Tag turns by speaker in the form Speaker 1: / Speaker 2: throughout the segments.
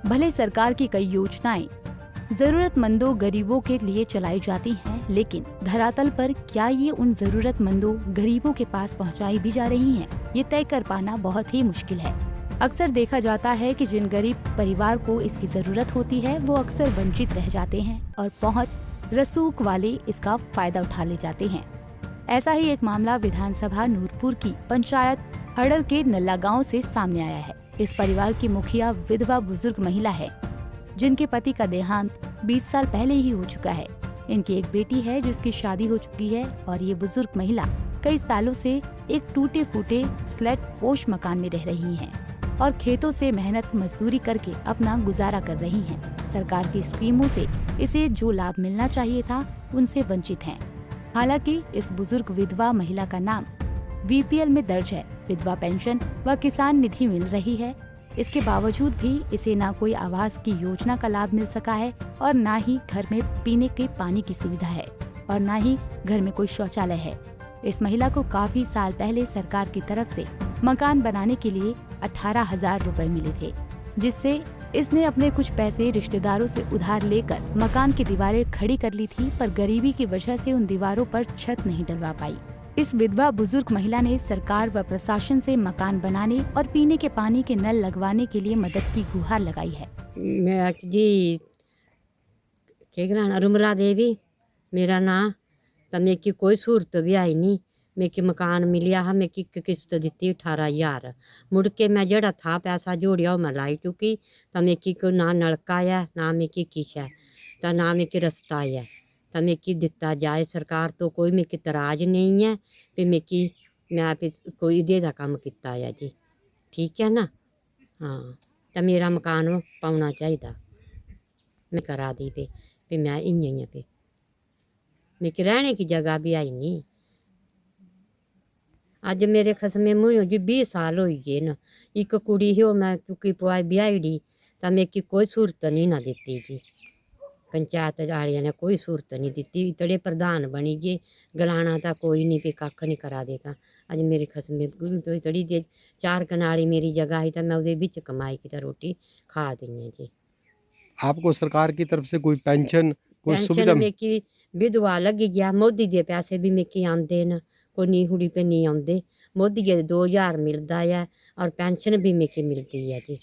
Speaker 1: भले सरकार की कई योजनाएं जरूरतमंदों गरीबों के लिए चलाई जाती हैं, लेकिन धरातल पर क्या ये उन जरूरतमंदों गरीबों के पास पहुंचाई भी जा रही हैं, ये तय कर पाना बहुत ही मुश्किल है। अक्सर देखा जाता है कि जिन गरीब परिवार को इसकी जरूरत होती है वो अक्सर वंचित रह जाते हैं और पहुंच रसूख वाले इसका फायदा उठा ले जाते हैं। ऐसा ही एक मामला विधानसभा नूरपुर की पंचायत हड़ल के नल्ला गांव से सामने आया है। इस परिवार की मुखिया विधवा बुजुर्ग महिला है, जिनके पति का देहांत 20 साल पहले ही हो चुका है। इनकी एक बेटी है जिसकी शादी हो चुकी है और ये बुजुर्ग महिला कई सालों से एक टूटे फूटे स्लैट पोश मकान में रह रही हैं और खेतों से मेहनत मजदूरी करके अपना गुजारा कर रही हैं। सरकार की स्कीमों से इसे जो लाभ मिलना चाहिए था उनसे वंचित हैं। हालांकि इस बुजुर्ग विधवा महिला का नाम बीपीएल में दर्ज है, विधवा पेंशन व किसान निधि मिल रही है। इसके बावजूद भी इसे ना कोई आवास की योजना का लाभ मिल सका है और ना ही घर में पीने के पानी की सुविधा है और ना ही घर में कोई शौचालय है। इस महिला को काफी साल पहले सरकार की तरफ से मकान बनाने के लिए 18,000 रुपए मिले थे, जिससे इसने अपने कुछ पैसे रिश्तेदारों से उधार लेकर मकान की दीवारें खड़ी कर ली थी, पर गरीबी की वजह से उन दीवारों पर छत नहीं डलवा पाई। इस विधवा बुजुर्ग महिला ने सरकार व प्रशासन से मकान बनाने और पीने के पानी के नल लगवाने के लिए मदद की गुहार लगाई है।
Speaker 2: मैं जी रुमरा देवी मेरा नाम, तो मेरे की कोई सूरत भी आई नहीं। मेरे की मकान मिलिया है, मेरे की किस्त दी 18,000। मुड़ के मैं जड़ा था पैसा जोड़िया मैं लाई चुकी, तो मेरे की को ना नलका है ना मेरे की किश है, तो ना मेरे की रस्ता है, तो मेरे की दिता जाए। सरकार तो कोई मेरे की तराज नहीं है भी मेरे की मैं कोई दे दा काम किया है जी, ठीक है ना। हाँ, तो मेरा मकान पाना चाहिए, मैं करा दी पे मैं इं पे मेरे रहने की जगह भी आई नहीं। अज मेरे खसमे मुझे जी 20 साल हो गए न। एक कुड़ी ही मैं चुकी पवाई ब्याई दी, तो मेरे की कोई सूरत नहीं ना दिती जी। पंचायत वालिया ने कोई सूरत नहीं दिती। इतने प्रधान बनी जी, गलाना तो कोई नहीं पे कख नहीं करा देता। अज मेरे खसमे तो इतनी जे 4 कनाली मेरी जगह है, तो मैं उहदे विच कमाई की रोटी खा दी जी।
Speaker 3: आपको सरकार की तरफ से कोई पेंशन कोई सुविधा?
Speaker 2: पेंशन में की विधवा लगी गया, मोदी के पैसे भी मेरे आते न, कोई नीहुड़ी पे नहीं आते। मोदी के 2,000 मिलता है और पेंशन भी मेरे मिलती है जी।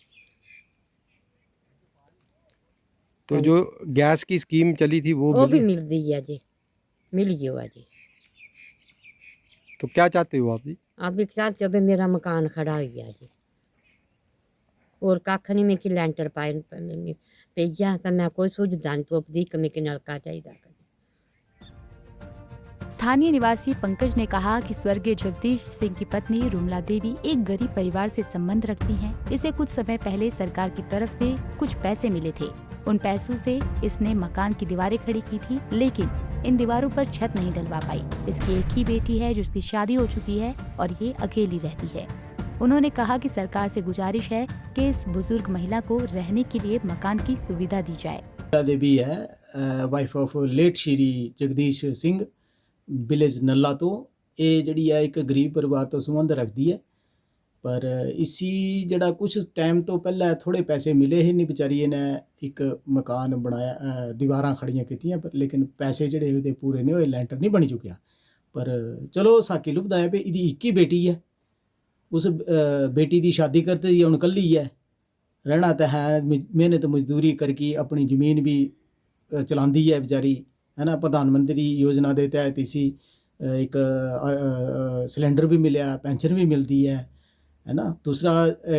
Speaker 3: तो जो गैस की स्कीम चली थी वो
Speaker 2: भी मिलती है जी, मिल गया जी।
Speaker 3: तो क्या चाहते हो आप जी?
Speaker 2: अभी चाहते हो मेरा मकान खड़ा हो गया जी, और कख नहीं मेरे लैंटर पाए पेया, तो मैं कोई सुविधा नहीं तो अपनी मेरे नलका चाहिए।
Speaker 1: स्थानीय निवासी पंकज ने कहा कि स्वर्गीय जगदीश सिंह की पत्नी रुमला देवी एक गरीब परिवार से संबंध रखती हैं। इसे कुछ समय पहले सरकार की तरफ से कुछ पैसे मिले थे। उन पैसों से इसने मकान की दीवारें खड़ी की थी, लेकिन इन दीवारों पर छत नहीं डलवा पाई। इसकी एक ही बेटी है जिसकी शादी हो चुकी है और ये अकेली रहती है। उन्होंने कहा कि सरकार से गुजारिश है कि इस बुजुर्ग महिला को रहने के लिए मकान की सुविधा दी जाए।
Speaker 4: देवी है, wife of late Shri Jagdish Singh, village Nalla तो ये जड़ी है एक गरीब परिवार तो संबंध रखती है। पर इसी जड़ा कुछ टाइम तो पहले थोड़े पैसे मिले ही नहीं, बेचारी ने एक मकान बनाया, दीवारां खड़ियां कीतियां, पर लेकिन पैसे जड़े ਉਹਦੇ पूरे नहीं होए, लैंटर नहीं बनी चुकिया। पर चलो साकी लुभदा है भी इहदी एक ही बेटी है, उस बेटी की शादी करते दी हुण कल्ली है, रहना तो है, मेहनत मजदूरी करके अपनी ज़मीन भी चलाती है बेचारी, है ना। प्रधानमंत्री योजना के तहत इसी एक सिलेंडर भी मिले, पेंशन भी मिलती है ना। दूसरा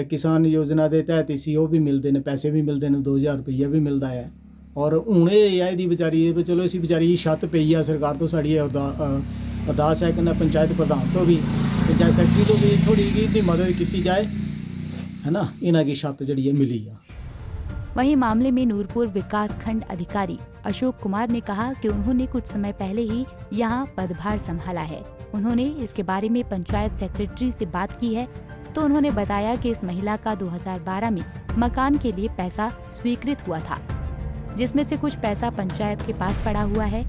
Speaker 4: किसान योजना के तहत इसी वो भी मिलते हैं, पैसे भी मिलते हैं, 2,000 रुपया भी मिलता है। और हूँ ये बेचारी चलो इसी बेचारी छत पई है, सरकार तो साड़ी अरदास है कि पंचायत प्रधान तो भी पंचायत सैकटरी तो भी थोड़ी इनकी मदद की जाए, है ना। इन्हों की छत जी मिली है।
Speaker 1: वहीं मामले में नूरपुर विकास खंड अधिकारी अशोक कुमार ने कहा कि उन्होंने कुछ समय पहले ही यहां पदभार संभाला है। उन्होंने इसके बारे में पंचायत सेक्रेटरी से बात की है, तो उन्होंने बताया कि इस महिला का 2012 में मकान के लिए पैसा स्वीकृत हुआ था, जिसमें से कुछ पैसा पंचायत के पास पड़ा हुआ है।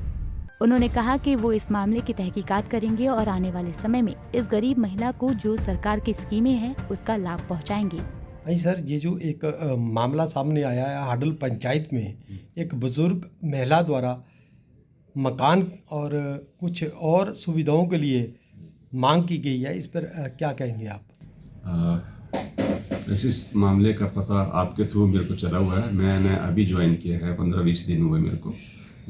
Speaker 1: उन्होंने कहा कि वो इस मामले की तहकीकात करेंगे और आने वाले समय में इस गरीब महिला को जो सरकार की स्कीमें हैं उसका लाभ पहुंचाएंगे।
Speaker 3: नहीं सर, ये जो एक मामला सामने आया है हाडल पंचायत में, एक बुजुर्ग महिला द्वारा मकान और कुछ और सुविधाओं के लिए मांग की गई है, इस पर क्या कहेंगे आप?
Speaker 5: इस मामले का पता आपके थ्रू मेरे को चला हुआ है। मैंने अभी ज्वाइन किया है, 15-20 दिन हुए मेरे को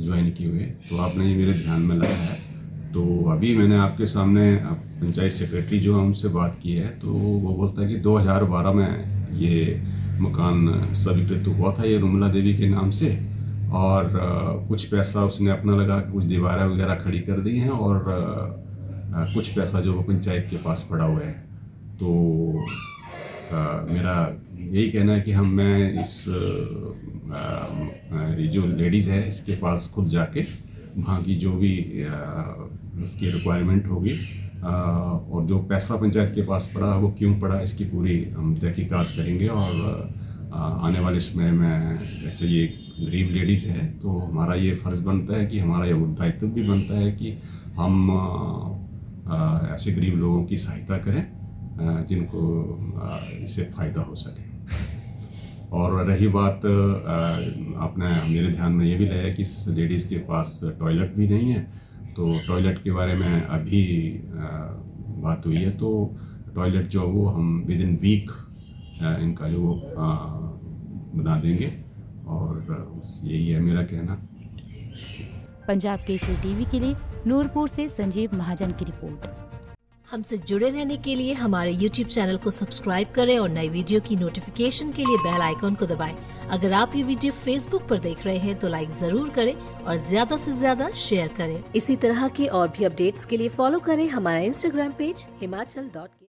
Speaker 5: ज्वाइन किए हुए, तो आपने ये मेरे ध्यान में लाया है। तो अभी मैंने आपके सामने पंचायत सेक्रेटरी जो है उनसे बात की है, तो वो बोलता है कि 2012 में ये मकान स्वीकृत हुआ था ये रुमला देवी के नाम से, और कुछ पैसा उसने अपना लगा, कुछ दीवारें वगैरह खड़ी कर दी हैं, और कुछ पैसा जो वो पंचायत के पास पड़ा हुआ है। तो मेरा यही कहना है कि मैं इस ये जो लेडीज़ है इसके पास खुद जाके वहाँ की जो भी उसकी रिक्वायरमेंट होगी और जो पैसा पंचायत के पास पड़ा वो क्यों पड़ा, इसकी पूरी हम तहकीकात करेंगे। और आने वाले समय में जैसे ये गरीब लेडीज़ है तो हमारा ये फ़र्ज़ बनता है कि हमारा ये दायित्व भी बनता है कि हम ऐसे गरीब लोगों की सहायता करें जिनको इससे फ़ायदा हो सके। और रही बात, आपने मेरे ध्यान में ये भी लाया कि इस लेडीज़ के पास टॉयलेट भी नहीं है, तो टॉयलेट के बारे में अभी बात हुई है, तो टॉयलेट जो वो हम विद इन वीक इनका जो बना देंगे, और बस यही है मेरा कहना।
Speaker 1: पंजाब केसरी टीवी के लिए नूरपुर से संजीव महाजन की रिपोर्ट।
Speaker 6: हमसे जुड़े रहने के लिए हमारे YouTube चैनल को सब्सक्राइब करें और नई वीडियो की नोटिफिकेशन के लिए बेल आइकॉन को दबाएं। अगर आप ये वीडियो Facebook पर देख रहे हैं तो लाइक जरूर करें और ज्यादा से ज्यादा शेयर करें। इसी तरह के और भी अपडेट्स के लिए फॉलो करें हमारा Instagram पेज himachal.ke।